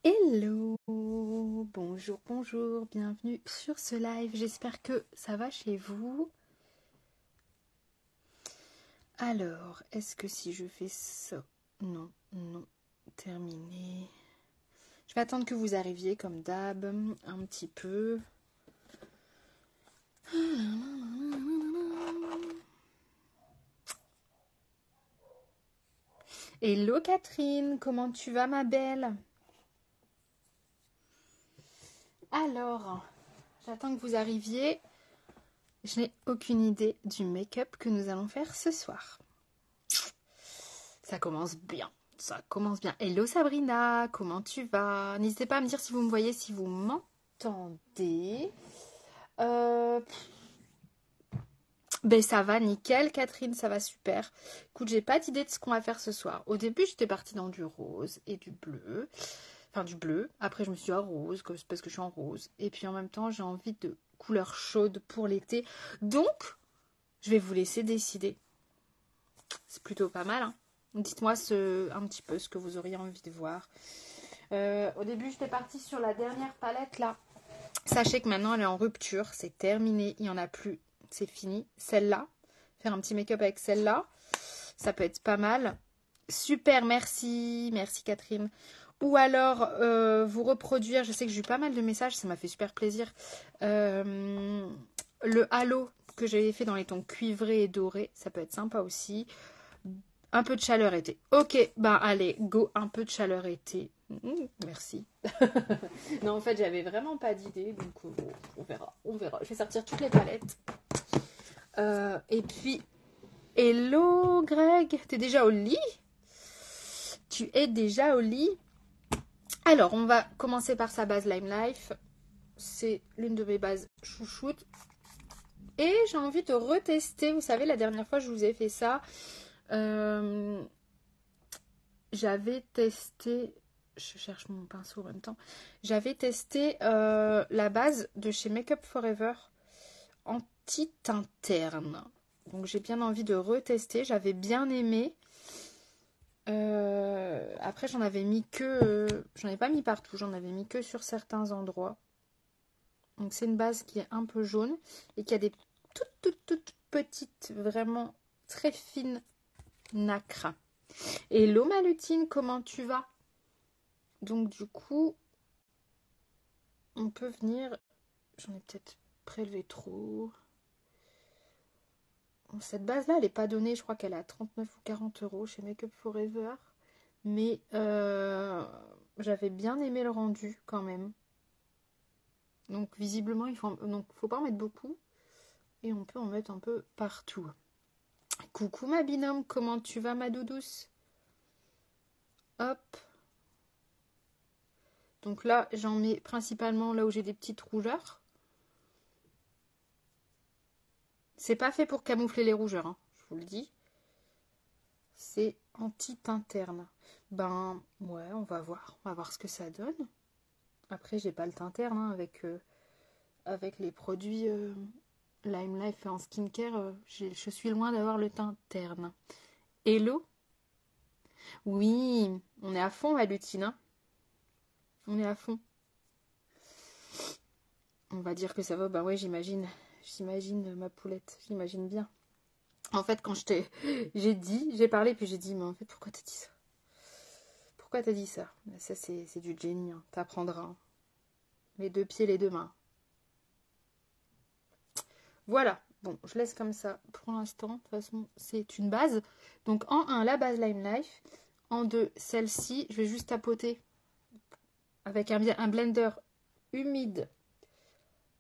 Hello, bonjour, bonjour, bienvenue sur ce live. J'espère que ça va chez vous. Alors, est-ce que si je fais ça... Non, non, terminé. Je vais attendre que vous arriviez comme d'hab, un petit peu. Hello Catherine, comment tu vas ma belle? Alors, j'attends que vous arriviez. Je n'ai aucune idée du make-up que nous allons faire ce soir. Ça commence bien. Ça commence bien. Hello Sabrina, comment tu vas? N'hésitez pas à me dire si vous me voyez, si vous m'entendez. Ben ça va nickel, Catherine, ça va super. Écoute, j'ai pas d'idée de ce qu'on va faire ce soir. Au début, j'étais partie dans du rose et du bleu. Enfin, du bleu. Après, je me suis dit, oh, rose, parce que je suis en rose. Et puis en même temps, j'ai envie de couleurs chaudes pour l'été. Donc, je vais vous laisser décider. C'est plutôt pas mal, hein. Dites-moi un petit peu ce que vous auriez envie de voir. Au début, j'étais partie sur la dernière palette là. Sachez que maintenant, elle est en rupture. C'est terminé. Il n'y en a plus. C'est fini. Celle-là. Faire un petit make-up avec celle-là. Ça peut être pas mal. Super, merci. Merci Catherine. Ou alors, vous reproduire. Je sais que j'ai eu pas mal de messages. Ça m'a fait super plaisir. Le halo que j'avais fait dans les tons cuivrés et dorés. Ça peut être sympa aussi. Un peu de chaleur été. Ok, bah allez, go, un peu de chaleur été. Merci. Non, en fait, j'avais vraiment pas d'idée, donc on verra, on verra. Je vais sortir toutes les palettes. Et puis, hello Greg, t'es déjà au lit? Tu es déjà au lit? Alors, on va commencer par sa base Lime Life. C'est l'une de mes bases chouchoutes. Et j'ai envie de retester. Vous savez, la dernière fois, je vous ai fait ça. J'avais testé, je cherche mon pinceau en même temps, j'avais testé la base de chez Makeup Forever anti-teint terne. Donc j'ai bien envie de retester, j'avais bien aimé. Après j'en avais mis que, j'en ai pas mis partout, j'en avais mis que sur certains endroits. Donc c'est une base qui est un peu jaune et qui a des toutes petites, vraiment très fines nacres. Hello Malutine, comment tu vas? Donc du coup, on peut venir... J'en ai peut-être prélevé trop. Bon, cette base-là, elle n'est pas donnée. Je crois qu'elle est à 39 ou 40 euros chez Makeup Forever. Mais j'avais bien aimé le rendu quand même. Donc visiblement, faut pas en mettre beaucoup. Et on peut en mettre un peu partout. Coucou ma binôme, comment tu vas ma doudouce? Hop. Donc là, j'en mets principalement là où j'ai des petites rougeurs. C'est pas fait pour camoufler les rougeurs, hein, je vous le dis. C'est anti-teint terne. Ben, ouais, on va voir ce que ça donne. Après, j'ai pas le teint terne hein, avec les produits Lime Life en skincare. Je suis loin d'avoir le teint terne. Hello? Oui, on est à fond, ma lutine. Hein, on est à fond. On va dire que ça va. Bah ouais, j'imagine ma poulette. J'imagine bien. En fait, quand j'ai parlé, puis j'ai dit, mais en fait, pourquoi t'as dit ça? Pourquoi t'as dit ça? Ça, c'est du génie, hein. T'apprendras. Hein. Les deux pieds, les deux mains. Voilà. Bon, je laisse comme ça pour l'instant. De toute façon, c'est une base. Donc, en 1, la base Lime Life. En 2, celle-ci. Je vais juste tapoter avec un blender humide,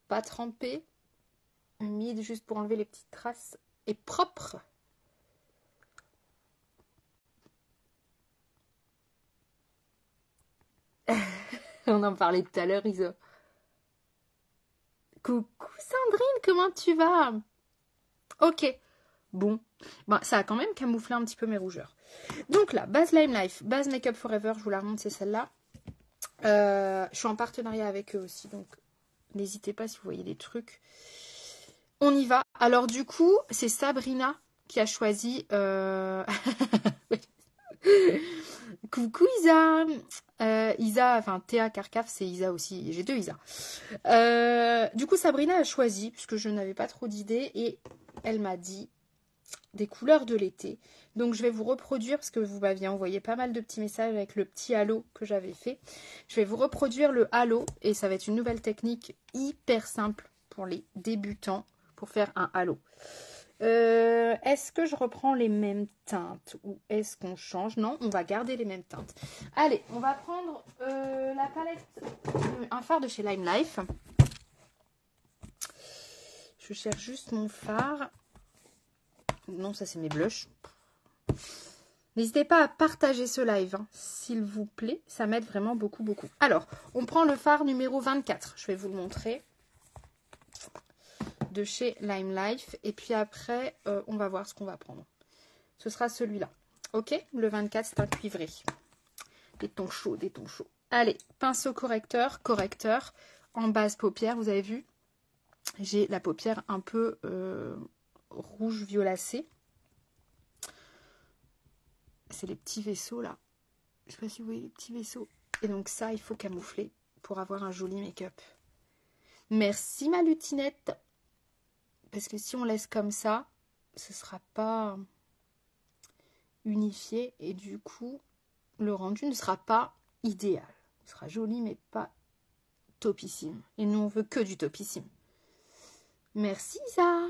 pas trempé. Humide, juste pour enlever les petites traces. Et propre. On en parlait tout à l'heure, Iso. Coucou Sandrine, comment tu vas? Ok, bon, ben, ça a quand même camouflé un petit peu mes rougeurs. Donc là, base Lime Life, base Makeup Forever, je vous la remonte, c'est celle-là. Je suis en partenariat avec eux aussi, donc n'hésitez pas si vous voyez des trucs. On y va. Alors du coup, c'est Sabrina qui a choisi... Coucou Isa, Isa, enfin Théa Carcaf, c'est Isa aussi. J'ai deux Isa. Du coup, Sabrina a choisi, puisque je n'avais pas trop d'idées, et elle m'a dit des couleurs de l'été. Donc je vais vous reproduire, parce que vous m'aviez envoyé pas mal de petits messages avec le petit halo que j'avais fait. Je vais vous reproduire le halo, et ça va être une nouvelle technique hyper simple pour les débutants, pour faire un halo. Est-ce que je reprends les mêmes teintes ou est-ce qu'on change? Non, on va garder les mêmes teintes. Allez, on va prendre la palette, un fard de chez Lime Life. Je cherche juste mon fard. Non, ça c'est mes blushs. N'hésitez pas à partager ce live, hein, s'il vous plaît. Ça m'aide vraiment beaucoup, beaucoup. Alors, on prend le fard numéro 24. Je vais vous le montrer. De chez Lime Life. Et puis après, on va voir ce qu'on va prendre. Ce sera celui-là. Ok? Le 24, c'est un cuivré. Des tons chauds, des tons chauds. Allez, pinceau correcteur, correcteur. En base paupière, vous avez vu, j'ai la paupière un peu rouge violacé. C'est les petits vaisseaux là. Je sais pas si vous voyez les petits vaisseaux. Et donc ça, il faut camoufler pour avoir un joli make-up. Merci ma lutinette. Parce que si on laisse comme ça, ce ne sera pas unifié. Et du coup, le rendu ne sera pas idéal. Ce sera joli, mais pas topissime. Et nous, on veut que du topissime. Merci, Isa.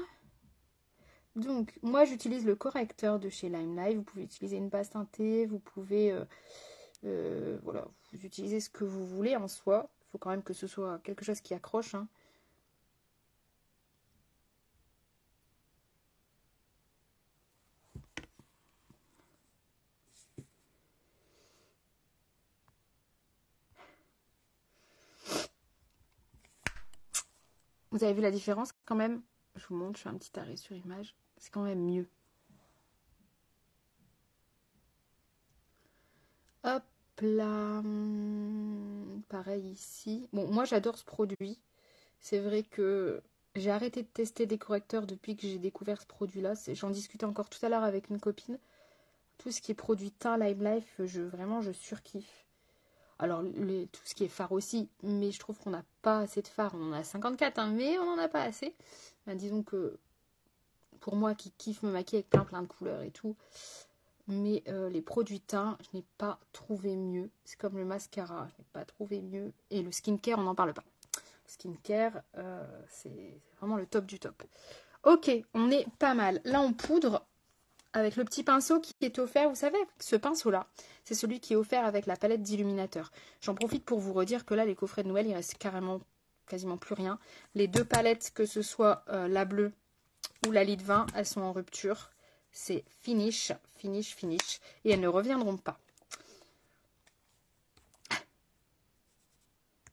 Donc, moi, j'utilise le correcteur de chez Lime Life. Vous pouvez utiliser une base teintée. Vous pouvez, voilà, vous utilisez ce que vous voulez en soi. Il faut quand même que ce soit quelque chose qui accroche, hein. Vous avez vu la différence quand même? Je vous montre, je fais un petit arrêt sur image. C'est quand même mieux. Hop là. Pareil ici. Bon, moi j'adore ce produit. C'est vrai que j'ai arrêté de tester des correcteurs depuis que j'ai découvert ce produit-là. J'en discutais encore tout à l'heure avec une copine. Tout ce qui est produit teint Lime Life, vraiment je surkiffe. Alors, tout ce qui est fard aussi, mais je trouve qu'on n'a pas assez de fard. On en a 54, hein, mais on n'en a pas assez. Ben, disons que pour moi qui kiffe me maquiller avec plein de couleurs et tout, mais les produits teints, je n'ai pas trouvé mieux. C'est comme le mascara, je n'ai pas trouvé mieux. Et le skincare, on n'en parle pas. Le skincare, c'est vraiment le top du top. Ok, on est pas mal. Là, on poudre avec le petit pinceau qui est offert, vous savez, ce pinceau-là, c'est celui qui est offert avec la palette d'illuminateur. J'en profite pour vous redire que là, les coffrets de Noël, il reste quasiment plus rien. Les deux palettes, que ce soit la bleue ou la lit 20, elles sont en rupture. C'est finish, finish, finish. Et elles ne reviendront pas.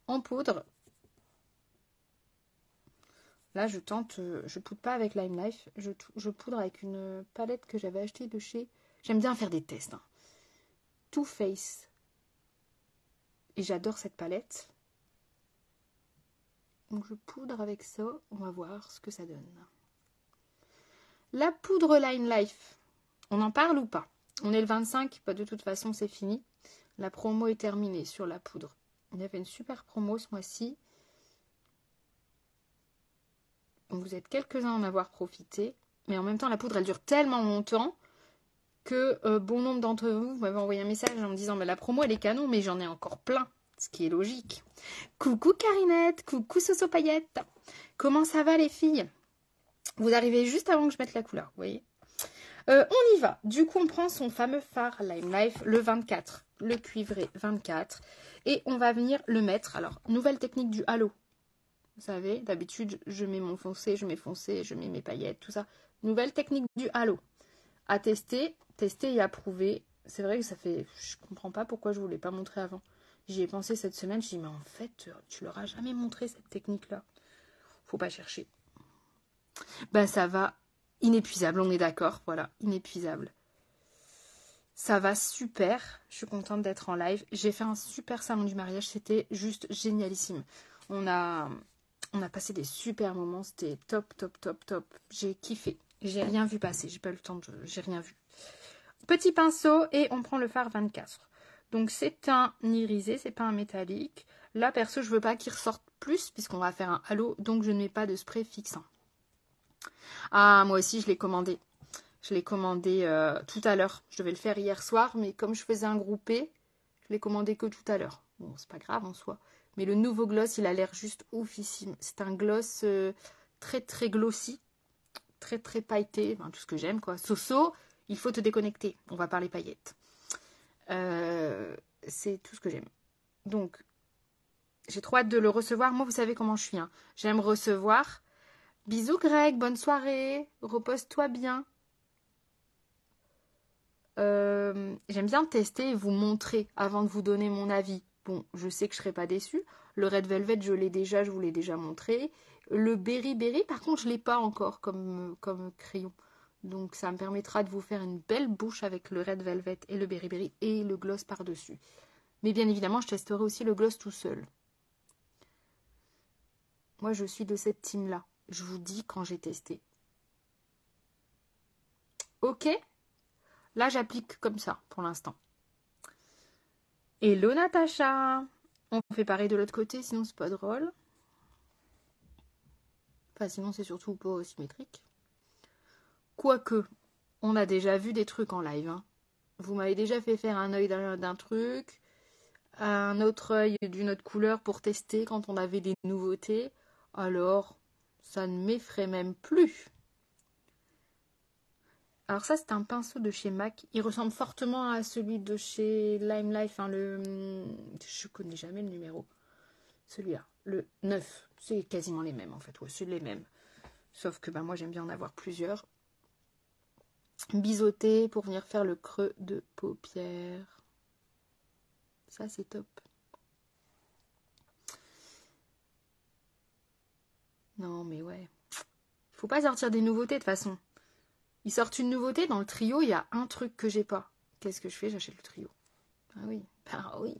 En poudre, là, je poudre pas avec Lime Life, je poudre avec une palette que j'avais achetée de chez... J'aime bien faire des tests, hein. Too Faced. Et j'adore cette palette. Donc je poudre avec ça, on va voir ce que ça donne. La poudre Lime Life, on en parle ou pas? On est le 25, bah de toute façon c'est fini. La promo est terminée sur la poudre. Il y avait une super promo ce mois-ci. Vous êtes quelques-uns à en avoir profité. Mais en même temps, la poudre, elle dure tellement longtemps que bon nombre d'entre vous m'avez envoyé un message en me disant mais la promo, elle est canon, mais j'en ai encore plein. Ce qui est logique. Coucou Carinette, coucou Soso Paillette. Comment ça va les filles? Vous arrivez juste avant que je mette la couleur, vous voyez. On y va. Du coup, on prend son fameux fard Lime Life, le 24, le cuivré 24. Et on va venir le mettre. Alors, nouvelle technique du halo. Vous savez, d'habitude, je mets mon foncé, je mets mes paillettes, tout ça. Nouvelle technique du halo. À tester et approuver. C'est vrai que ça fait... Je comprends pas pourquoi je ne vous l'ai pas montré avant. J'y ai pensé cette semaine, je dis mais en fait, tu leur as jamais montré cette technique-là. Faut pas chercher. Ben ça va, inépuisable, on est d'accord, voilà, inépuisable. Ça va super, je suis contente d'être en live. J'ai fait un super salon du mariage, c'était juste génialissime. On a passé des super moments, c'était top, top, top, top. J'ai kiffé, j'ai rien vu passer, j'ai pas eu le temps de... j'ai rien vu. Petit pinceau et on prend le fard 24. Donc c'est un irisé, c'est pas un métallique. Là, perso, je veux pas qu'il ressorte plus puisqu'on va faire un halo, donc je ne mets pas de spray fixant. Ah, moi aussi, je l'ai commandé. Je l'ai commandé tout à l'heure. Je devais le faire hier soir, mais comme je faisais un groupé, je l'ai commandé que tout à l'heure. Bon, c'est pas grave en soi. Mais le nouveau gloss, il a l'air juste oufissime. C'est un gloss très très glossy, très très pailleté, enfin, tout ce que j'aime quoi. Soso, il faut te déconnecter. On va parler paillettes. C'est tout ce que j'aime. Donc, j'ai trop hâte de le recevoir. Moi, vous savez comment je suis. Hein. J'aime recevoir. Bisous Greg, bonne soirée. Repose-toi bien. J'aime bien tester et vous montrer avant de vous donner mon avis. Bon, je sais que je ne serai pas déçue. Le Red Velvet, je l'ai déjà, je vous l'ai déjà montré. Le Berry Berry, par contre, je ne l'ai pas encore comme crayon. Donc, ça me permettra de vous faire une belle bouche avec le Red Velvet et le Berry Berry et le gloss par-dessus. Mais bien évidemment, je testerai aussi le gloss tout seul. Moi, je suis de cette team-là. Je vous dis quand j'ai testé. Ok ? Là, j'applique comme ça, pour l'instant. Hello Natacha! On fait pareil de l'autre côté, sinon c'est pas drôle. Enfin, sinon c'est surtout pas symétrique. Quoique, on a déjà vu des trucs en live. Hein. Vous m'avez déjà fait faire un œil d'un truc, un autre œil d'une autre couleur pour tester quand on avait des nouveautés. Alors, ça ne m'effraie même plus. Alors ça, c'est un pinceau de chez MAC. Il ressemble fortement à celui de chez Lime Life. Hein, je connais jamais le numéro. Celui-là, le 9. C'est quasiment les mêmes en fait. Ouais, c'est les mêmes. Sauf que moi, j'aime bien en avoir plusieurs. Biseauté pour venir faire le creux de paupière. Ça, c'est top. Non, mais ouais. Faut pas sortir des nouveautés de toute façon. Ils sortent une nouveauté, dans le trio, il y a un truc que j'ai pas. Qu'est-ce que je fais? J'achète le trio. Ah oui, ah oui.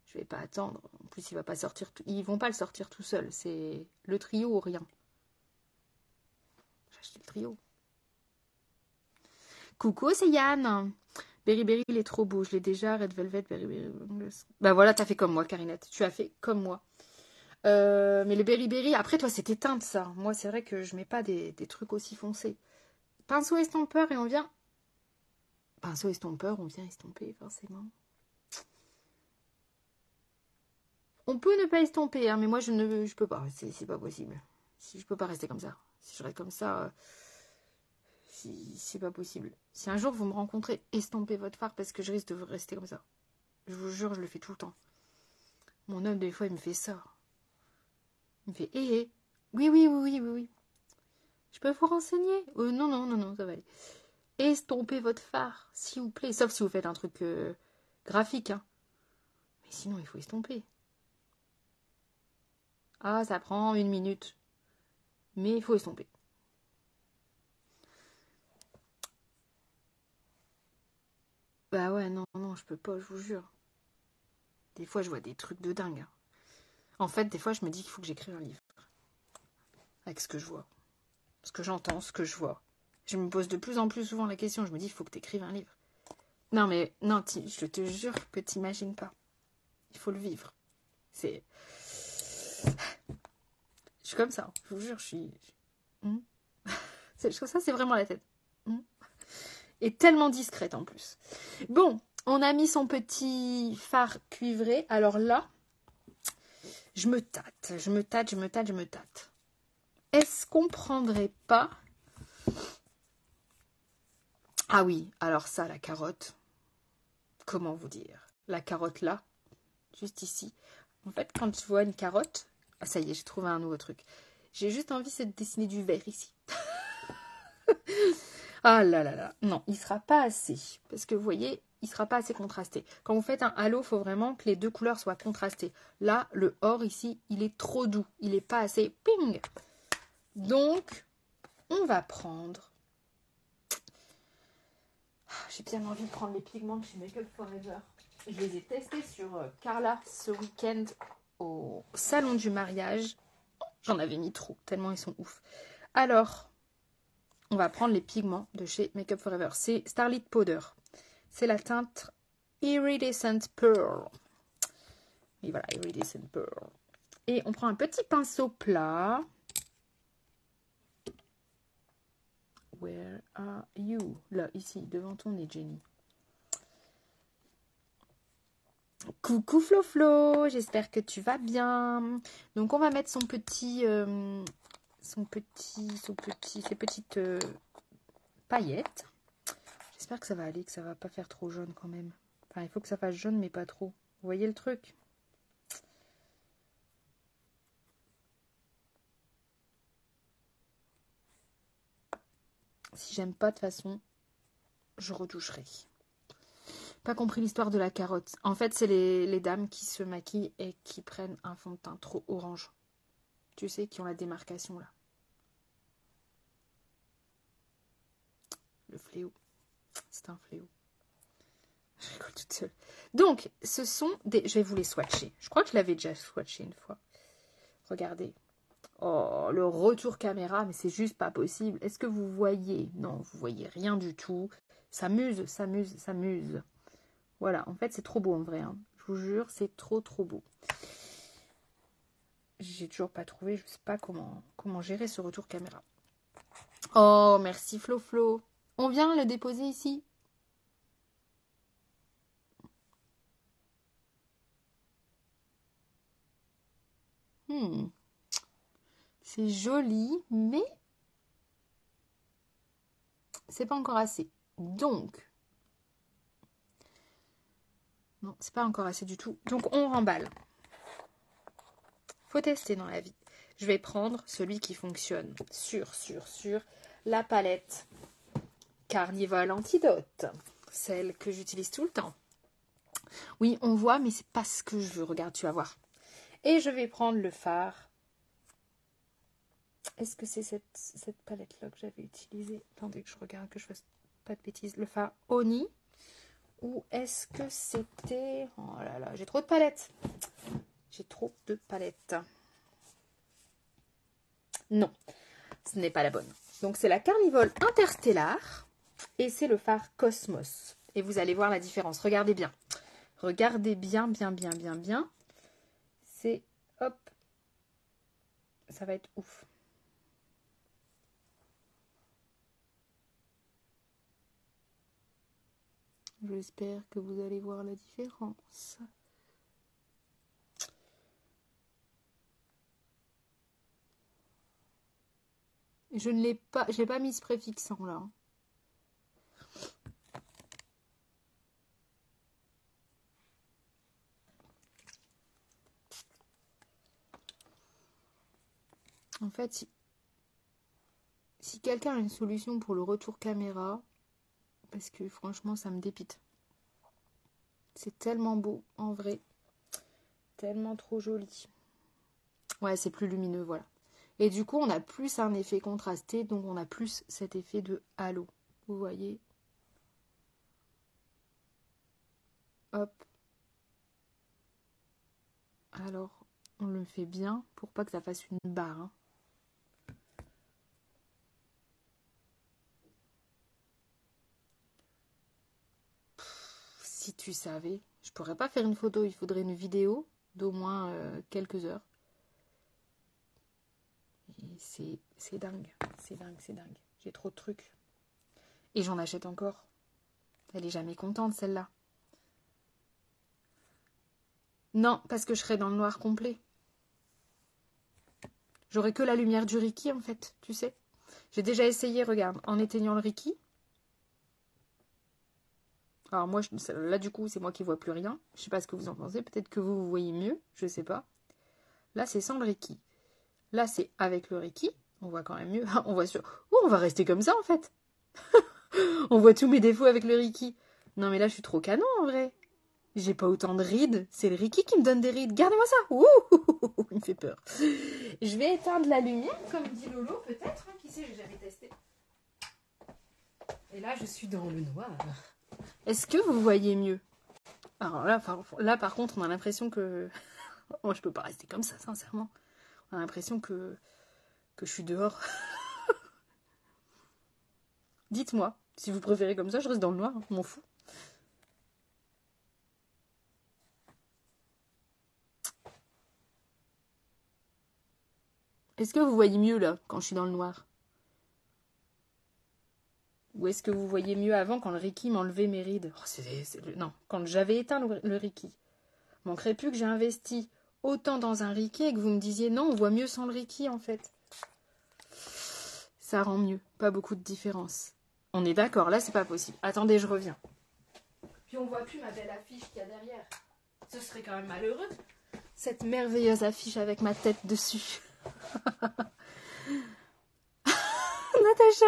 Je vais pas attendre. En plus, il va pas sortir. Ils vont pas le sortir tout seul. C'est le trio ou rien. J'ai acheté le trio. Coucou, c'est Yann. Berry Berry, il est trop beau. Je l'ai déjà. Red Velvet, Berry Berry. Bah voilà, t'as fait comme moi, Carinette. Tu as fait comme moi. Mais le Berry Berry, après, toi, c'est teinte, ça. Moi, c'est vrai que je mets pas des trucs aussi foncés. Pinceau estompeur et on vient... Pinceau estompeur, on vient estomper, forcément. On peut ne pas estomper, hein, mais moi, je peux pas. C'est pas possible. Si je peux pas rester comme ça. Si je reste comme ça, c'est pas possible. Si un jour, vous me rencontrez, estompez votre fard parce que je risque de rester comme ça. Je vous jure, je le fais tout le temps. Mon homme, des fois, il me fait ça. Il me fait, oui, oui, oui, oui, oui, oui. Je peux vous renseigner? Non, non, non, non, ça va aller. Estompez votre fard, s'il vous plaît. Sauf si vous faites un truc graphique. Hein. Mais sinon, il faut estomper. Ah, ça prend 1 minute. Mais il faut estomper. Bah ouais, non, non, je peux pas, je vous jure. Des fois, je vois des trucs de dingue. Hein. En fait, des fois, je me dis qu'il faut que j'écrive un livre. Avec ce que je vois. Ce que j'entends, ce que je vois. Je me pose de plus en plus souvent la question. Je me dis, il faut que tu écrives un livre. Non, mais non, je te jure que tu n'imagines pas. Il faut le vivre. Je suis comme ça. Je vous jure, je suis... Ça, c'est vraiment la tête. Et tellement discrète en plus. Bon, on a mis son petit fard cuivré. Alors là, je me tâte. Est-ce qu'on prendrait pas... Ah oui, alors ça, la carotte. Comment vous dire? La carotte là, juste ici. En fait, quand je vois une carotte... Ah ça y est, j'ai trouvé un nouveau truc. J'ai juste envie de dessiner du vert ici. Ah là là là. Non, il sera pas assez. Parce que vous voyez, il sera pas assez contrasté. Quand vous faites un halo, il faut vraiment que les deux couleurs soient contrastées. Là, le or ici, il est trop doux. Il n'est pas assez ping. Donc, on va prendre... J'ai bien envie de prendre les pigments de chez Make Up For Ever. Je les ai testés sur Carla ce week-end au salon du mariage. J'en avais mis trop, tellement ils sont ouf. Alors, on va prendre les pigments de chez Make Up For Ever. C'est Starlit Powder. C'est la teinte Iridescent Pearl. Et voilà, Iridescent Pearl. Et on prend un petit pinceau plat. Where are you? Là, ici, devant ton nez, Jenny. Coucou Flo Flo, j'espère que tu vas bien. Donc on va mettre ses petites paillettes. J'espère que ça va aller, que ça va pas faire trop jaune quand même. Enfin, il faut que ça fasse jaune, mais pas trop. Vous voyez le truc? Si j'aime pas, de toute façon, je retoucherai. Pas compris l'histoire de la carotte. En fait, c'est les dames qui se maquillent et qui prennent un fond de teint trop orange. Tu sais, qui ont la démarcation là. Le fléau. C'est un fléau. Je rigole toute seule. Donc, ce sont des... Je vais vous les swatcher. Je crois que je l'avais déjà swatché une fois. Regardez. Oh, le retour caméra, mais c'est juste pas possible. Est-ce que vous voyez? Non, vous voyez rien du tout. Ça muse, ça muse, ça muse. Voilà, en fait, c'est trop beau en vrai. Hein. Je vous jure, c'est trop, trop beau. J'ai toujours pas trouvé, je sais pas comment gérer ce retour caméra. Oh, merci Flo Flo. On vient le déposer ici. C'est joli, mais c'est pas encore assez. Donc, non, c'est pas encore assez du tout. Donc, on remballe. Faut tester dans la vie. Je vais prendre celui qui fonctionne sur la palette Carnival Antidote. Celle que j'utilise tout le temps. Oui, on voit, mais c'est pas ce que je veux. Regarde, tu vas voir. Et je vais prendre le fard. Est-ce que c'est cette palette-là que j'avais utilisée? Attendez que je regarde, que je fasse pas de bêtises. Le fard Oni. Ou est-ce que c'était... Oh là là, j'ai trop de palettes. J'ai trop de palettes. Non, ce n'est pas la bonne. Donc c'est la Carnivore Interstellar. Et c'est le fard Cosmos. Et vous allez voir la différence. Regardez bien. Regardez bien, bien, bien, bien, bien. C'est... Hop. Ça va être ouf. J'espère que vous allez voir la différence. Je ne l'ai pas, je l'ai pas mis ce préfixant là. En fait, si quelqu'un a une solution pour le retour caméra, parce que franchement, ça me dépite. C'est tellement beau, en vrai. Tellement trop joli. Ouais, c'est plus lumineux, voilà. Et du coup, on a plus un effet contrasté, donc on a plus cet effet de halo. Vous voyez? Hop. Alors, on le fait bien pour pas que ça fasse une barre. Hein. Si tu savais, je pourrais pas faire une photo, il faudrait une vidéo d'au moins quelques heures. Et c'est dingue, c'est dingue, c'est dingue. J'ai trop de trucs. Et j'en achète encore. Elle est jamais contente celle-là. Non, parce que je serais dans le noir complet. J'aurais que la lumière du Ricky en fait, tu sais. J'ai déjà essayé, regarde, en éteignant le Ricky. Alors moi, là du coup, c'est moi qui vois plus rien. Je sais pas ce que vous en pensez. Peut-être que vous voyez mieux, je sais pas. Là, c'est sans le Ricky. Là, c'est avec le Ricky. On voit quand même mieux. On voit sur... Oh, on va rester comme ça en fait. On voit tous mes défauts avec le Ricky. Non mais là, je suis trop canon en vrai. J'ai pas autant de rides. C'est le Ricky qui me donne des rides. Gardez-moi ça. Ouh, il me fait peur. Je vais éteindre la lumière, comme dit Lolo, peut-être. Hein, qui sait, j'ai jamais testé. Et là, je suis dans le noir. Est-ce que vous voyez mieux? Alors là, par contre, on a l'impression que... Moi, je peux pas rester comme ça, sincèrement. On a l'impression que je suis dehors. Dites-moi, si vous préférez comme ça, je reste dans le noir. Je m'en fous. Est-ce que vous voyez mieux là, quand je suis dans le noir? Ou est-ce que vous voyez mieux avant quand le Reiki m'enlevait mes rides? Non, quand j'avais éteint le Reiki. Manquerait plus que j'ai investi autant dans un Reiki et que vous me disiez non, on voit mieux sans le Reiki en fait. Ça rend mieux, pas beaucoup de différence. On est d'accord, là c'est pas possible. Attendez, je reviens. Puis on voit plus ma belle affiche qu'il y a derrière. Ce serait quand même malheureux. Cette merveilleuse affiche avec ma tête dessus. Natacha!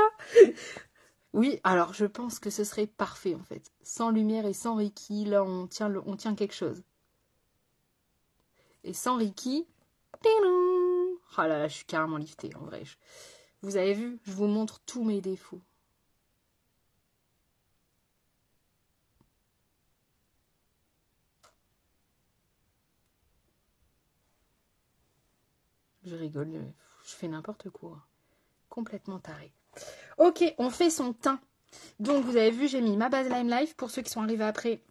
Oui, alors je pense que ce serait parfait en fait. Sans lumière et sans Reiki, là on tient quelque chose. Et sans Reiki, oh là là, je suis carrément liftée en vrai. Vous avez vu, je vous montre tous mes défauts. Je rigole, je fais n'importe quoi. Complètement taré. Ok, on fait son teint. Donc vous avez vu, j'ai mis ma base Lime Life. Pour ceux qui sont arrivés après,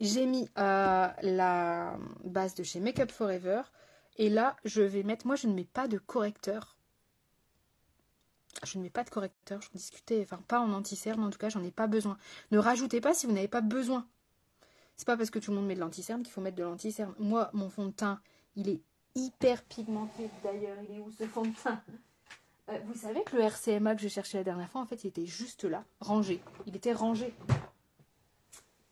j'ai mis la base de chez Make Up Forever. Et là, je vais mettre... Moi, je ne mets pas de correcteur. Je ne mets pas de correcteur. Je discutais, enfin pas en anti-cerne, en tout cas, j'en ai pas besoin. Ne rajoutez pas si vous n'avez pas besoin. C'est pas parce que tout le monde met de l'anti-cerne qu'il faut mettre de l'anti-cerne. Moi, mon fond de teint, il est hyper pigmenté. D'ailleurs, il est où ce fond de teint? Vous savez que le RCMA que je cherchais la dernière fois, en fait, il était juste là, rangé. Il était rangé.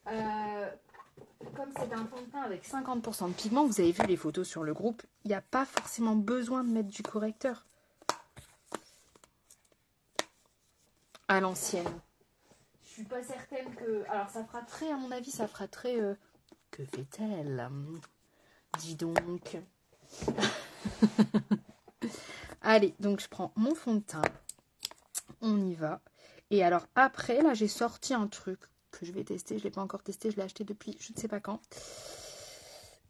Comme c'est un fond de teint avec 50% de pigment, vous avez vu les photos sur le groupe, il n'y a pas forcément besoin de mettre du correcteur. À l'ancienne. Je suis pas certaine que... Alors ça fera très, à mon avis, ça fera très... Que fait-elle? Dis donc. Allez, donc je prends mon fond de teint. On y va. Et alors après, là, j'ai sorti un truc que je vais tester. Je ne l'ai pas encore testé. Je l'ai acheté depuis je ne sais pas quand.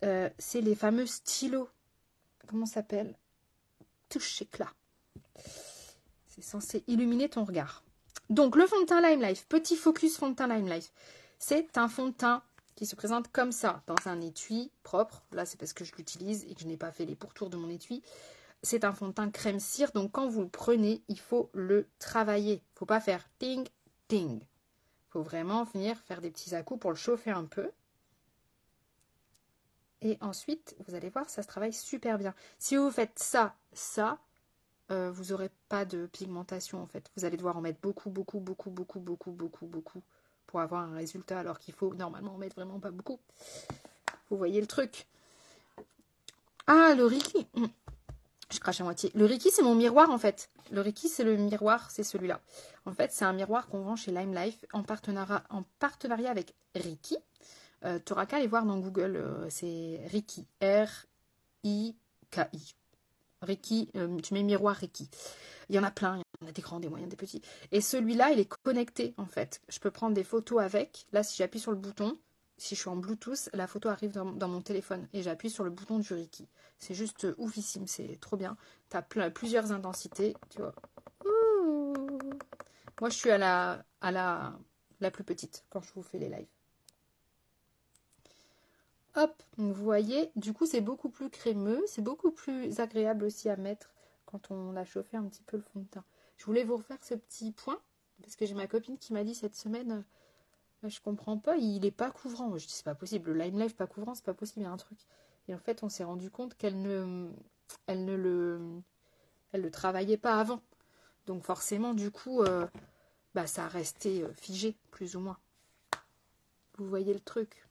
C'est les fameux stylos. Comment ça s'appelle? Touche éclat. C'est censé illuminer ton regard. Donc, le fond de teint Lime Life. Petit focus fond de teint Lime Life. C'est un fond de teint qui se présente comme ça, dans un étui propre. Là, c'est parce que je l'utilise et que je n'ai pas fait les pourtours de mon étui. C'est un fond de teint crème cire, donc quand vous le prenez, il faut le travailler. Il ne faut pas faire ting, ting. Il faut vraiment venir faire des petits à-coups pour le chauffer un peu. Et ensuite, vous allez voir, ça se travaille super bien. Si vous faites ça, vous n'aurez pas de pigmentation en fait. Vous allez devoir en mettre beaucoup, beaucoup, beaucoup, beaucoup, beaucoup, beaucoup, beaucoup pour avoir un résultat, alors qu'il faut normalement en mettre vraiment pas beaucoup. Vous voyez le truc? Ah, le Reiki. Je crache à moitié. Le Reiki, c'est mon miroir en fait. Le Reiki, c'est le miroir, c'est celui-là. En fait, c'est un miroir qu'on vend chez Lime Life en partenariat avec Reiki. Tu n'auras qu'à aller voir dans Google, c'est Reiki, R-I-K-I. Reiki, tu mets miroir Reiki. Il y en a plein, il y en a des grands, des moyens, des petits. Et celui-là, il est connecté en fait. Je peux prendre des photos avec. Là, si j'appuie sur le bouton, si je suis en Bluetooth, la photo arrive dans mon téléphone et j'appuie sur le bouton du Reiki. C'est juste oufissime, c'est trop bien. Tu as plusieurs intensités, tu vois. Ouh. Moi, je suis à la plus petite quand je vous fais les lives. Hop, vous voyez, du coup, c'est beaucoup plus crémeux, c'est beaucoup plus agréable aussi à mettre quand on a chauffé un petit peu le fond de teint. Je voulais vous refaire ce petit point, parce que j'ai ma copine qui m'a dit cette semaine... Je comprends pas, il est pas couvrant. Je dis c'est pas possible, le Lime Life pas couvrant, c'est pas possible, il y a un truc. Et en fait, on s'est rendu compte qu'elle ne le travaillait pas avant. Donc forcément, du coup, ça a resté figé, plus ou moins. Vous voyez le truc.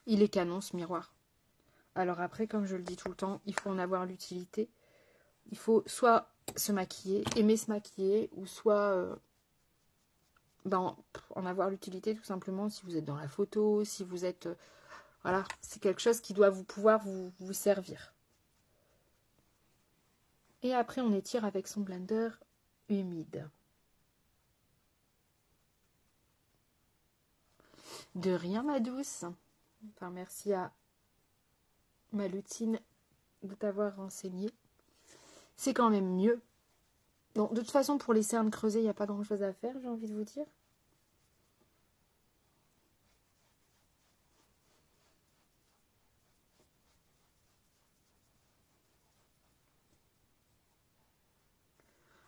Il est canon ce miroir. Alors après, comme je le dis tout le temps, il faut en avoir l'utilité. Il faut soit se maquiller, aimer se maquiller, ou soit en avoir l'utilité tout simplement si vous êtes dans la photo, si vous êtes... voilà, c'est quelque chose qui doit pouvoir vous servir. Et après, on étire avec son blender humide. De rien, ma douce. Enfin, merci à ma lutine de t'avoir renseigné. C'est quand même mieux. Bon, de toute façon, pour les cernes creusées, il n'y a pas grand-chose à faire, j'ai envie de vous dire.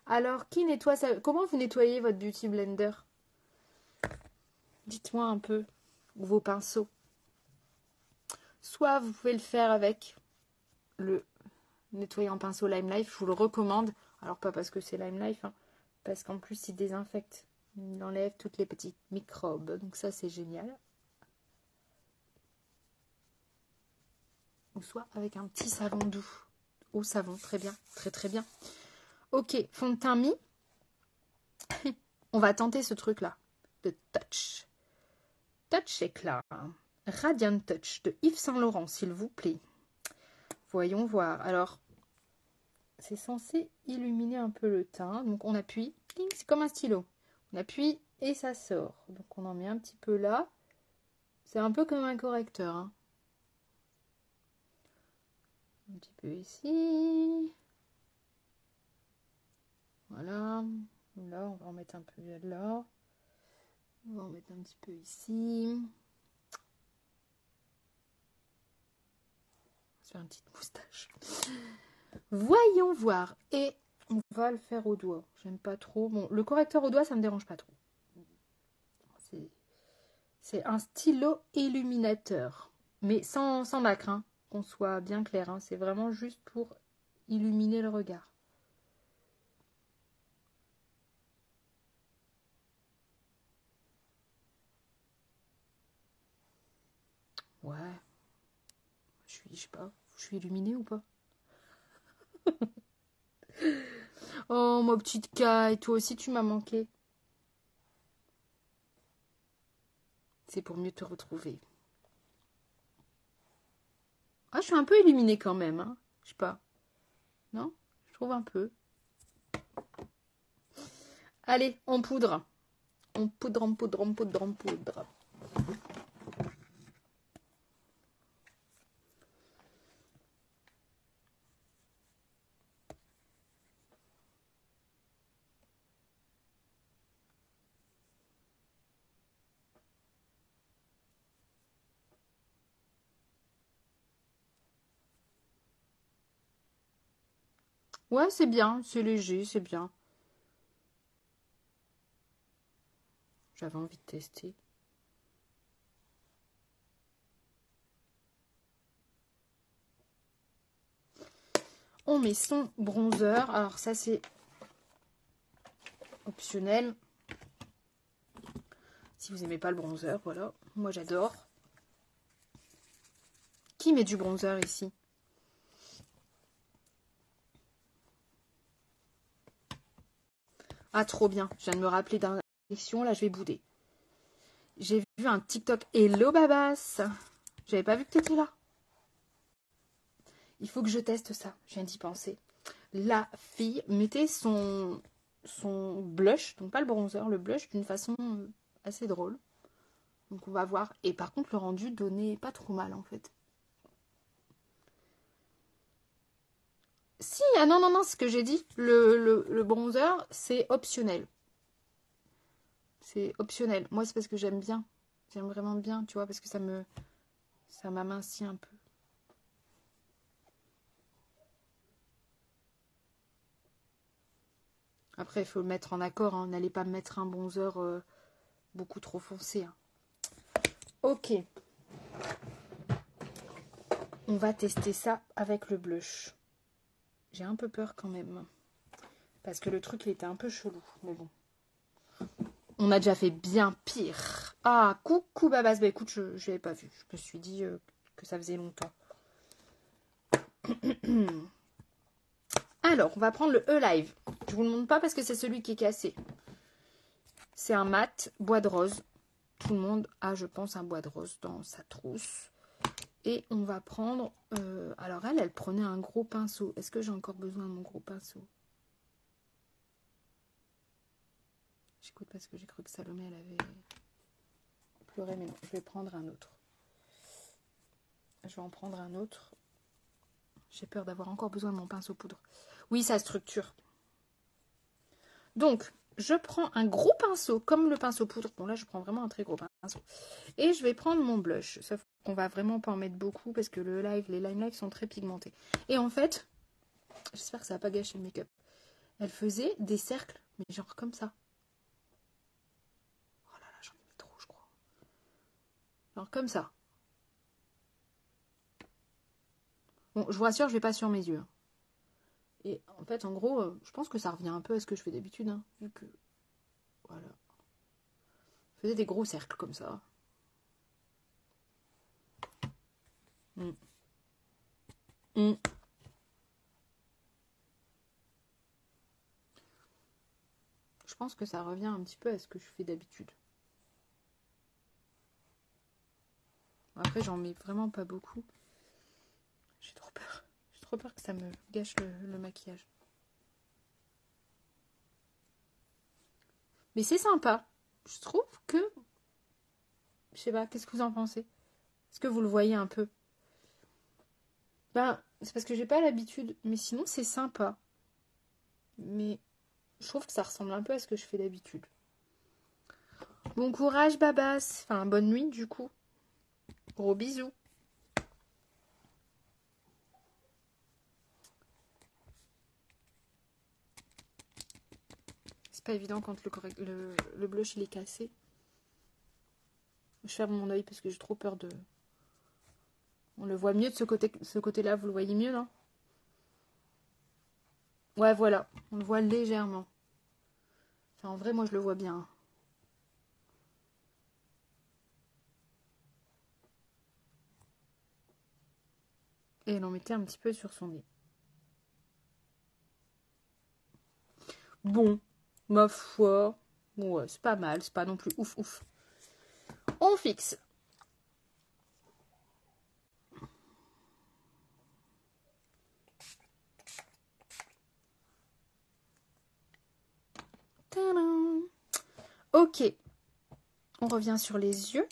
Alors, qui nettoie ça? Comment vous nettoyez votre Beauty Blender? Dites-moi un peu. Vos pinceaux. Soit vous pouvez le faire avec le nettoyant pinceau Lime Life. Je vous le recommande. Alors, pas parce que c'est Lime Life, hein, parce qu'en plus, il désinfecte. Il enlève toutes les petites microbes. Donc ça, c'est génial. Ou soit avec un petit savon doux. Au savon, très bien. Très très bien. Ok, fond de teint mis. On va tenter ce truc-là. De Touch. Touch éclat. Radiant Touch de Yves Saint Laurent, s'il vous plaît. Voyons voir. Alors, c'est censé illuminer un peu le teint. Donc, on appuie. C'est comme un stylo. On appuie et ça sort. Donc, on en met un petit peu là. C'est un peu comme un correcteur. Hein. Un petit peu ici. Voilà. Là, on va en mettre un peu là. On va en mettre un petit peu ici. On va se faire une petite moustache. Voyons voir. Et on va le faire au doigt. J'aime pas trop. Bon, le correcteur au doigt, ça me dérange pas trop. C'est un stylo illuminateur. Mais sans nacre, hein, qu'on soit bien clair. Hein. C'est vraiment juste pour illuminer le regard. Ouais. Je sais pas. Je suis illuminée ou pas? Oh, ma petite Kai, toi aussi tu m'as manqué. C'est pour mieux te retrouver. Ah, je suis un peu illuminée quand même. Hein. Je sais pas. Non? Je trouve un peu. Allez, on poudre. On poudre, on poudre, on poudre, on poudre. Ouais, c'est bien. C'est léger, c'est bien. J'avais envie de tester. On met son bronzer. Alors ça, c'est optionnel. Si vous n'aimez pas le bronzer, voilà. Moi, j'adore. Qui met du bronzer ici? Ah, trop bien. Je viens de me rappeler d'une collection. Là, je vais bouder. J'ai vu un TikTok. Hello, Babas. J'avais pas vu que tu étais là. Il faut que je teste ça. Je viens d'y penser. La fille mettait son blush, donc pas le bronzer, le blush d'une façon assez drôle. Donc on va voir. Et par contre, le rendu donnait pas trop mal en fait. Si, ah non, non, non, ce que j'ai dit, le bronzer, c'est optionnel. C'est optionnel. Moi, c'est parce que j'aime bien. J'aime vraiment bien, tu vois, parce que ça m'amincit un peu. Après, il faut le mettre en accord. Hein. N'allez pas mettre un bronzer beaucoup trop foncé. Hein. Ok. On va tester ça avec le blush. J'ai un peu peur quand même. Parce que le truc, il était un peu chelou. Mais bon. On a déjà fait bien pire. Ah, coucou Babas. Bah écoute, je l'avais pas vu. Je me suis dit que ça faisait longtemps. Alors, on va prendre le E-Live. Je vous le montre pas parce que c'est celui qui est cassé. C'est un mat, bois de rose. Tout le monde a, je pense, un bois de rose dans sa trousse. Et on va prendre... alors, elle prenait un gros pinceau. Est-ce que j'ai encore besoin de mon gros pinceau? J'écoute parce que j'ai cru que Salomé, elle avait pleuré. Mais non, je vais prendre un autre. Je vais en prendre un autre. J'ai peur d'avoir encore besoin de mon pinceau poudre. Oui, ça structure. Donc, je prends un gros pinceau, comme le pinceau poudre. Bon, là, je prends vraiment un très gros pinceau. Et je vais prendre mon blush. Sauf qu'on va vraiment pas en mettre beaucoup parce que les Lime Life sont très pigmentés. Et en fait, j'espère que ça va pas gâcher le make-up. elle faisait des cercles, mais genre comme ça. Oh là là, j'en ai mis trop, je crois. Genre comme ça. Bon, je vous rassure, je vais pas sur mes yeux. Et en fait, en gros, je pense que ça revient un peu à ce que je fais d'habitude, hein, vu que... Voilà. Je faisais des gros cercles comme ça. Mm. Mm. Je pense que ça revient un petit peu à ce que je fais d'habitude. Après, j'en mets vraiment pas beaucoup. J'ai trop peur. J'ai trop peur que ça me gâche le maquillage. Mais c'est sympa. Je trouve que... Je sais pas, qu'est-ce que vous en pensez? Est-ce que vous le voyez un peu? Ben, c'est parce que j'ai pas l'habitude. Mais sinon, c'est sympa. Mais je trouve que ça ressemble un peu à ce que je fais d'habitude. Bon courage, babas. Enfin, bonne nuit, du coup. Gros bisous. C'est pas évident quand le blush il est cassé. Je ferme mon œil parce que j'ai trop peur de... On le voit mieux de ce côté-là, vous le voyez mieux, non? Ouais, voilà. On le voit légèrement. Enfin, en vrai, moi, je le vois bien. Et elle en mettait un petit peu sur son nez. Bon, ma foi. Ouais, c'est pas mal. C'est pas non plus ouf, ouf. On fixe. Tadam. Ok. On revient sur les yeux.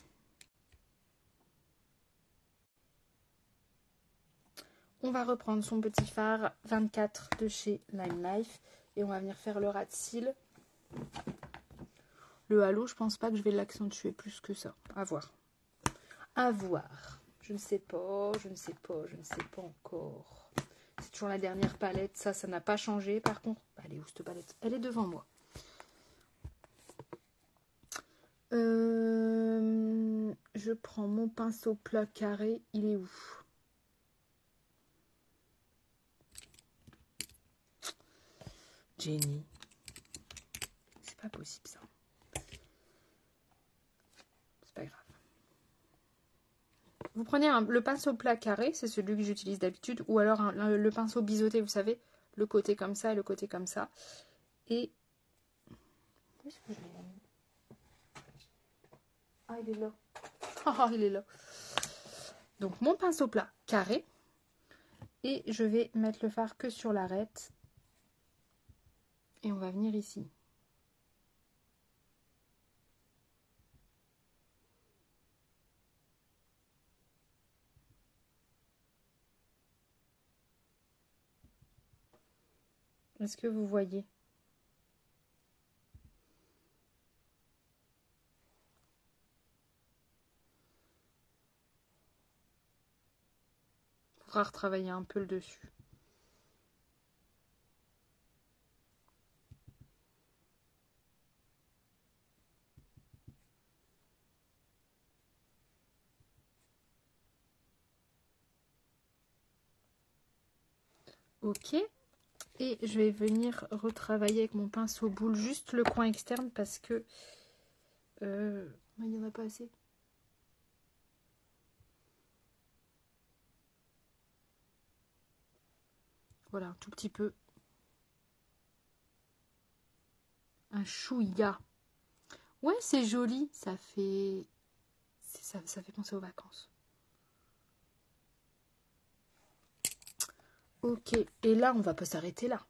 On va reprendre son petit fard 24 de chez Lime Life. Et on va venir faire le ras de cils. Le halo, je pense pas que je vais l'accentuer plus que ça. À voir. À voir. Je ne sais pas, je ne sais pas, je ne sais pas encore. C'est toujours la dernière palette. Ça n'a pas changé. Par contre, elle est où cette palette? Elle est devant moi. Je prends mon pinceau plat carré. Il est où? Jenny. C'est pas possible ça. C'est pas grave. Vous prenez le pinceau plat carré, c'est celui que j'utilise d'habitude, ou alors le pinceau biseauté, vous savez, le côté comme ça et le côté comme ça. Et... Où est-ce que je l'ai mis? Ah, il est là. Ah, il est là. Donc, mon pinceau plat carré. Et je vais mettre le fard que sur l'arête. Et on va venir ici. Est-ce que vous voyez? Il faudra retravailler un peu le dessus. Ok. Et je vais venir retravailler avec mon pinceau boule juste le coin externe parce que il n'y en a pas assez. Voilà, un tout petit peu. Un chouïa. Ouais, c'est joli. Ça fait penser aux vacances. Ok. Et là, on va pas s'arrêter là.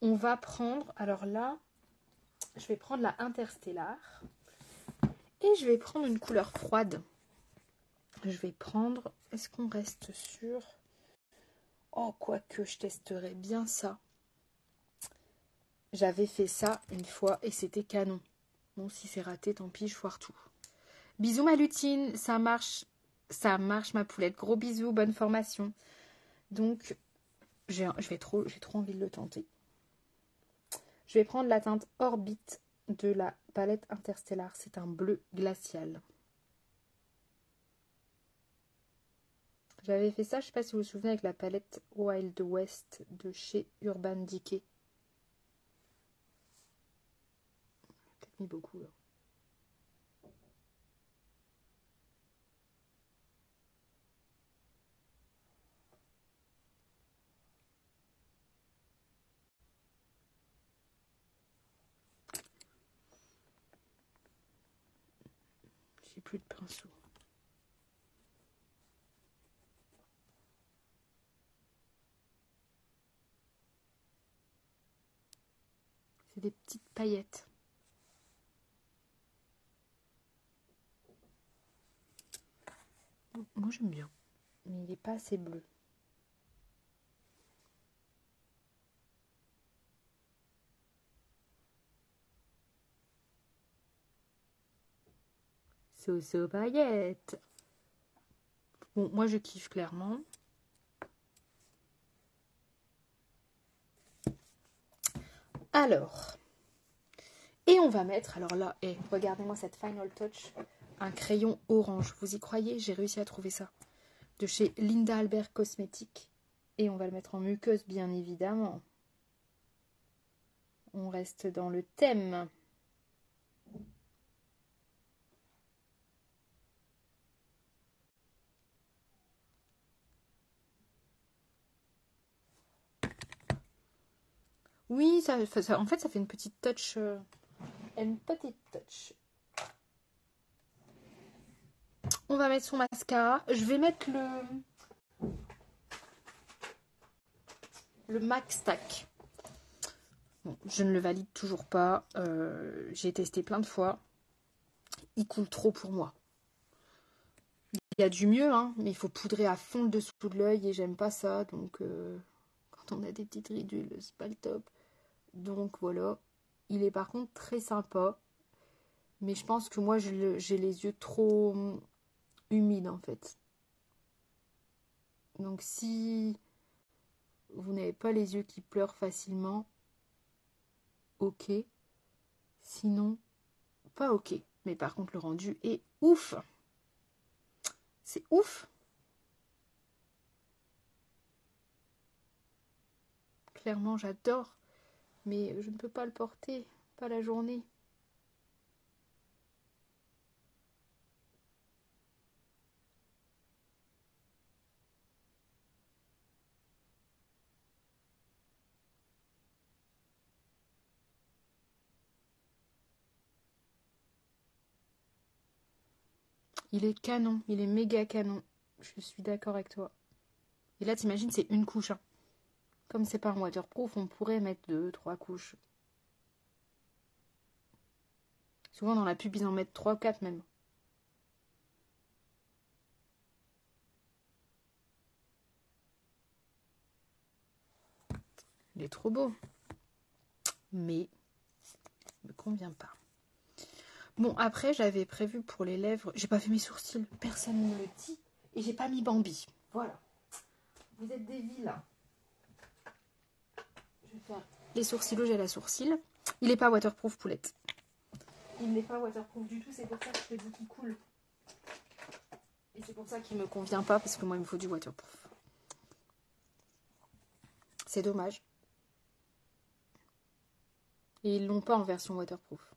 On va prendre... Alors là, je vais prendre la Interstellar. Et je vais prendre une couleur froide. Je vais prendre... Est-ce qu'on reste sur... Oh, quoique, je testerai bien ça. J'avais fait ça une fois et c'était canon. Bon, si c'est raté, tant pis, je foire tout. Bisous ma lutine, ça marche ma poulette. Gros bisous, bonne formation. Donc, j'ai trop envie de le tenter. Je vais prendre la teinte Orbit de la palette Interstellar. C'est un bleu glacial. J'avais fait ça, je ne sais pas si vous vous souvenez, avec la palette Wild West de chez Urban Decay. J'ai peut-être mis beaucoup là. J'ai plus de pinceau. C'est des petites paillettes. Moi j'aime bien, mais il n'est pas assez bleu. So paillettes. Bon, moi je kiffe clairement. Alors, et on va mettre, alors là, regardez-moi cette Final Touch, un crayon orange. Vous y croyez? J'ai réussi à trouver ça. De chez Linda Albert Cosmétiques. Et on va le mettre en muqueuse, bien évidemment. On reste dans le thème. Oui, en fait, ça fait une petite touch. Une petite touch. On va mettre son mascara. Je vais mettre le MAC Stack. Bon, je ne le valide toujours pas. J'ai testé plein de fois. Il coule trop pour moi. Il y a du mieux, hein, mais il faut poudrer à fond le dessous de l'œil et j'aime pas ça. Donc, quand on a des petites ridules, c'est pas le top. Donc voilà. Il est par contre très sympa. Mais je pense que moi, j'ai les yeux trop humides en fait. Donc si vous n'avez pas les yeux qui pleurent facilement, ok. Sinon, pas ok. Mais par contre, le rendu est ouf. C'est ouf. Clairement, j'adore. Mais je ne peux pas le porter. Pas la journée. Il est canon. Il est méga canon. Je suis d'accord avec toi. Et là, t'imagines, c'est une couche. Hein. Comme c'est pas un waterproof, on pourrait mettre 2, 3 couches. Souvent, dans la pub, ils en mettent 3 ou 4 même. Il est trop beau. Mais il me convient pas. Bon, après, j'avais prévu pour les lèvres... J'ai pas fait mes sourcils. Personne ne me le dit. Et j'ai pas mis Bambi. Voilà. Vous êtes des vilains. Je vais faire les sourcils au gel à sourcils. Il est pas waterproof, poulette. Il n'est pas waterproof du tout. C'est pour ça que je te dis qu'il coule. Et c'est pour ça qu'il me convient pas. Parce que moi, il me faut du waterproof. C'est dommage. Et ils l'ont pas en version waterproof.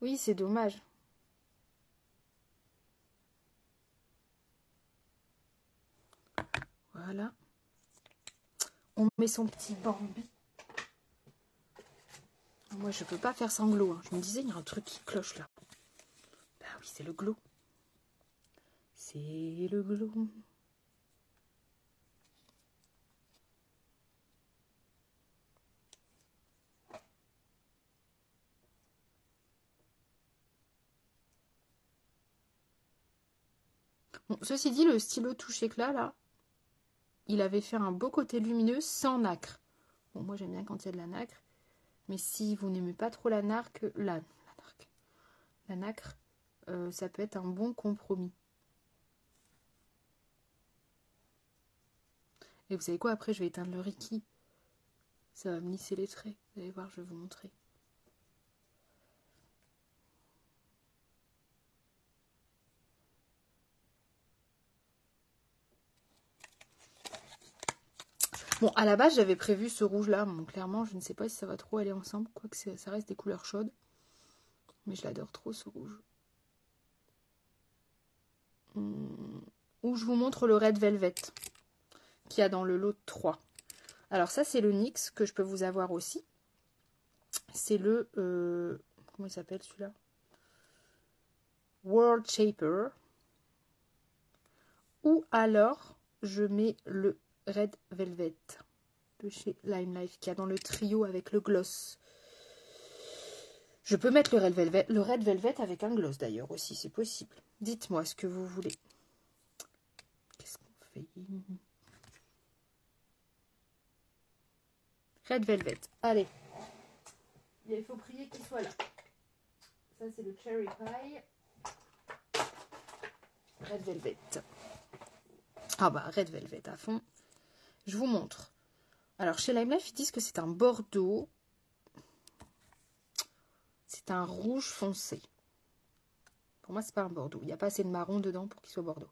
Oui, c'est dommage. Voilà. On met son petit Bambi. Moi, je peux pas faire sans glow. Hein. Je me disais, il y a un truc qui cloche là. Bah oui, c'est le glow. C'est le glow. Bon, ceci dit, le stylo touche éclat là, il avait fait un beau côté lumineux sans nacre. Bon, moi j'aime bien quand il y a de la nacre. Mais si vous n'aimez pas trop la nacre, ça peut être un bon compromis. Et vous savez quoi, après je vais éteindre le Ricky. Ça va me lisser les traits. Vous allez voir, je vais vous montrer. Bon, à la base, j'avais prévu ce rouge-là. Bon, clairement, je ne sais pas si ça va trop aller ensemble. Quoique ça reste des couleurs chaudes. Mais je l'adore trop, ce rouge. Où je vous montre le Red Velvet qu'il y a dans le lot 3. Alors ça, c'est le NYX que je peux vous avoir aussi. C'est le... comment il s'appelle celui-là? World Shaper. Ou alors, je mets le Red Velvet de chez Lime Life qui a dans le trio avec le gloss. Je peux mettre le Red Velvet avec un gloss d'ailleurs aussi, c'est possible. Dites-moi ce que vous voulez. Qu'est-ce qu'on fait? Red Velvet. Allez. Il faut prier qu'il soit là. Ça, c'est le Cherry Pie. Red Velvet. Ah bah, Red Velvet à fond. Je vous montre. Alors, chez Lime Life, ils disent que c'est un bordeaux. C'est un rouge foncé. Pour moi, c'est pas un bordeaux. Il n'y a pas assez de marron dedans pour qu'il soit bordeaux.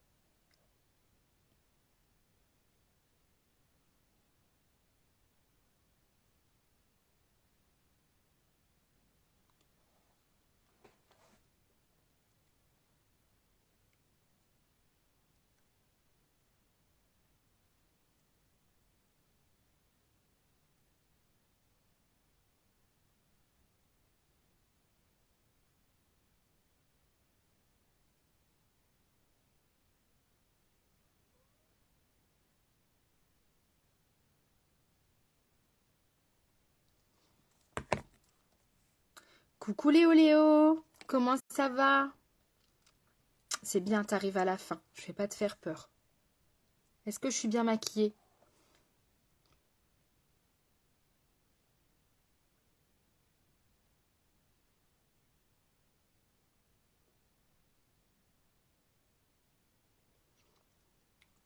Coucou Léo Léo, comment ça va? C'est bien, t'arrives à la fin. Je vais pas te faire peur. Est-ce que je suis bien maquillée?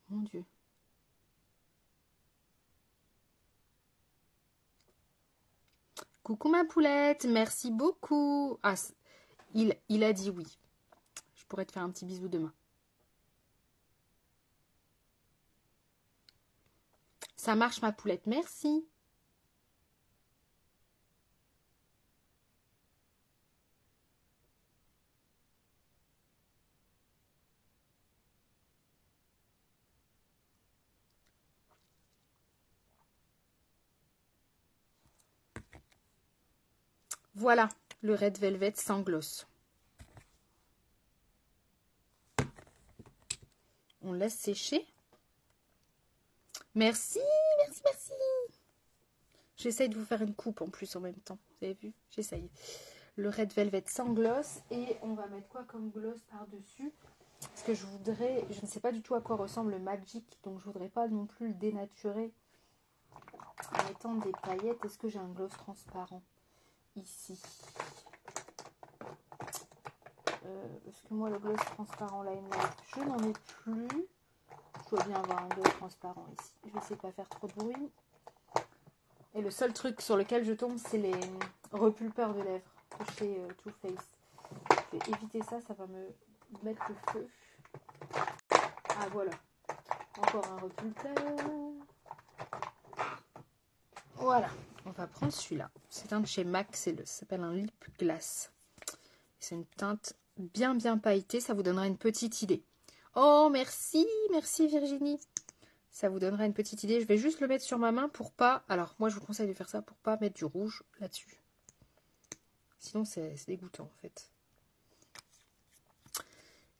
Mon Dieu. Coucou ma poulette, merci beaucoup. Ah, il a dit oui. Je pourrais te faire un petit bisou demain. Ça marche ma poulette, merci. Voilà, le Red Velvet sans gloss. On laisse sécher. Merci, merci, merci. J'essaye de vous faire une coupe en plus en même temps. Vous avez vu? J'essaye. Le Red Velvet sans gloss. Et on va mettre quoi comme gloss par-dessus? Parce que je ne sais pas du tout à quoi ressemble le Magic. Donc je voudrais pas non plus le dénaturer en mettant des paillettes. Est-ce que j'ai un gloss transparent ici? Parce que moi le gloss transparent Lime Life, je n'en ai plus. Je dois bien avoir un gloss transparent ici. Je vais essayer de pas faire trop de bruit. Et le seul truc sur lequel je tombe, c'est les repulpeurs de lèvres de chez Too Faced. Je vais éviter ça, ça va me mettre le feu. Ah voilà, encore un repulpeur. Voilà, on va prendre celui-là. C'est un de chez MAC, ça s'appelle un Lip Glass. C'est une teinte bien pailletée, ça vous donnera une petite idée. Oh merci, merci Virginie. Ça vous donnera une petite idée. Je vais juste le mettre sur ma main pour pas... Alors, moi, je vous conseille de faire ça pour pas mettre du rouge là-dessus. Sinon, c'est dégoûtant, en fait.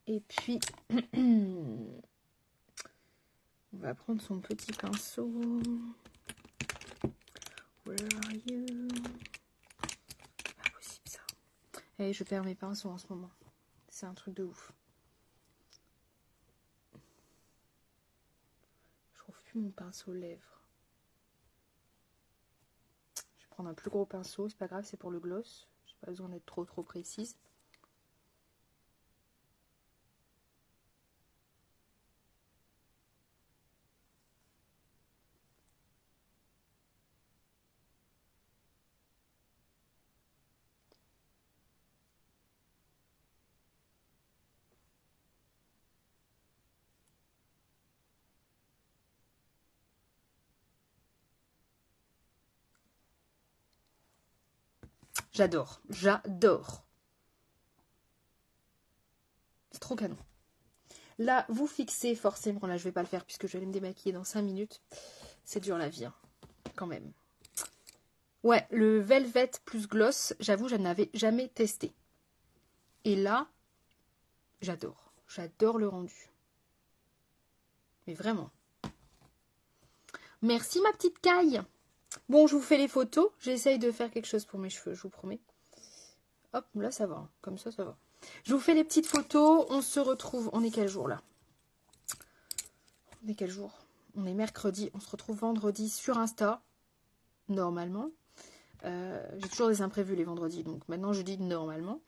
Et puis, on va prendre son petit pinceau. Where are you? Pas possible, ça. Et je perds mes pinceaux en ce moment. C'est un truc de ouf. Je trouve plus mon pinceau lèvres. Je vais prendre un plus gros pinceau, c'est pas grave, c'est pour le gloss. J'ai pas besoin d'être trop précise. J'adore. J'adore. C'est trop canon. Là, vous fixez forcément. Là, je vais pas le faire puisque je vais aller me démaquiller dans 5 minutes. C'est dur la vie, hein, quand même. Ouais, le Velvet plus Gloss, j'avoue, je n'avais jamais testé. Et là, j'adore. J'adore le rendu. Mais vraiment. Merci ma petite caille. Bon, je vous fais les photos. J'essaye de faire quelque chose pour mes cheveux, je vous promets. Hop, là ça va. Comme ça va. Je vous fais les petites photos. On se retrouve. On est quel jour là? On est quel jour? On est mercredi. On se retrouve vendredi sur Insta. Normalement. J'ai toujours des imprévus les vendredis. Donc maintenant je dis normalement.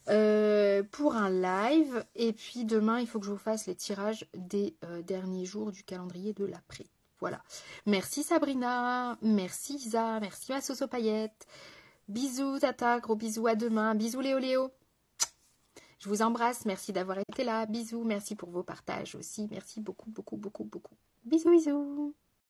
Pour un live. Et puis demain, il faut que je vous fasse les tirages des derniers jours du calendrier de l'après. Voilà. Merci Sabrina. Merci Isa. Merci ma sauce aux paillettes. Bisous Tata. Gros bisous à demain. Bisous Léo Léo. Je vous embrasse. Merci d'avoir été là. Bisous. Merci pour vos partages aussi. Merci beaucoup, beaucoup, beaucoup, beaucoup. Bisous, bisous.